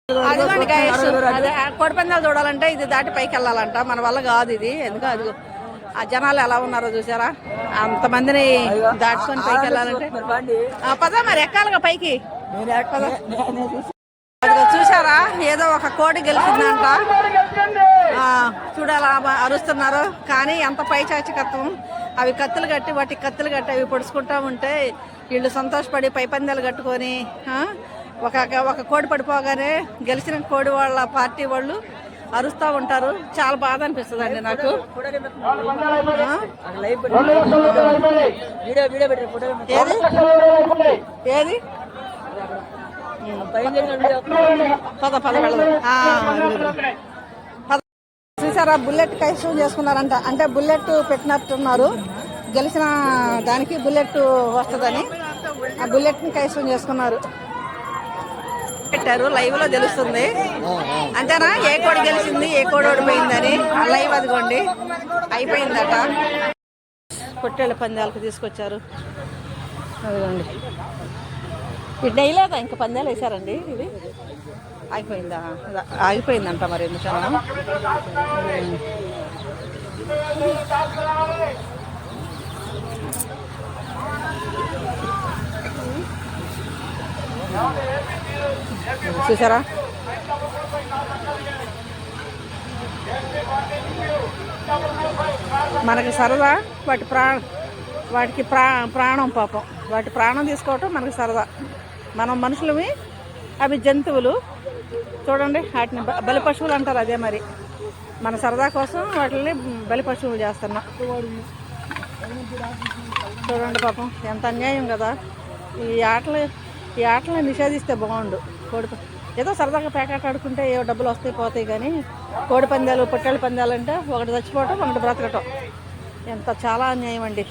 అదిగోండి గైడ్స్, అదే కోడి పందాలు చూడాలంటే ఇది దాటి పైకి వెళ్ళాలంట. మన వల్ల కాదు ఇది. ఎందుకు అదిగో ఆ జనాలు ఎలా ఉన్నారో చూసారా? అంతమందిని దాటుకొని పైకి వెళ్ళాలంటే పదా మరి ఎక్కాలిగా పైకి. అదిగో చూసారా, ఏదో ఒక కోడి గెలిచిందంట. చూడాలా అరుస్తున్నారు. కానీ ఎంత పైచాచికత్వం. అవి కత్తులు కట్టి వాటికి కత్తులు కట్టి అవి పొడుచుకుంటా ఉంటే వీళ్ళు సంతోషపడి పై పందాలు కట్టుకొని ఒక కోడి పడిపోగానే గెలిచిన కోడి వాళ్ళ పార్టీ వాళ్ళు అరుస్తూ ఉంటారు. చాలా బాధ అనిపిస్తుంది అండి నాకు. ఏది పద పద వెళ్ళదు. చూసారా, బుల్లెట్ కైసం చేసుకున్నారంట. అంటే బుల్లెట్ పెట్టినట్టున్నారు. గెలిచిన దానికి బుల్లెట్ వస్తుందని ఆ బుల్లెట్ ని కైసం చేసుకున్నారు. పెట్టారు, లైవ్ లో తెలుస్తుంది అంతేనా? ఏ కోడి గెలిచింది, ఏ కోడి ఓడిపోయిందని లైవ్ అదిగోండి అయిపోయిందట. పొట్టేళ్ళ పందాలకు తీసుకొచ్చారు. అదిగోండి ఇది డైలాగా ఇంకా పందాలు వేసారండి. ఇది ఆగిపోయిందా? ఆగిపోయిందంట మరి ఎందుకన్నా. చూసారా, మనకి సరదా. వాటికి ప్రాణం పాపం. వాటి ప్రాణం తీసుకోవటం మనకి సరదా. మనం మనుషులవి, అవి జంతువులు. చూడండి, వాటిని బలి పశువులు అంటారు. అదే మరి మన సరదా కోసం వాటిని బలి పశువులు చేస్తున్నాం. చూడండి పాపం ఎంత అన్యాయం కదా. ఈ ఆటలను నిషేధిస్తే బాగుండు. ఏదో సరదాగా పేకాట ఆడుకుంటే ఏవో డబ్బులు వస్తాయి పోతాయి, కానీ కోడి పందాలు పొట్టేళ్ళ పందాలు అంటే ఒకటి చచ్చిపోవటం ఒకటి బ్రతకటం ఎంత చాలా అన్యాయం అండి.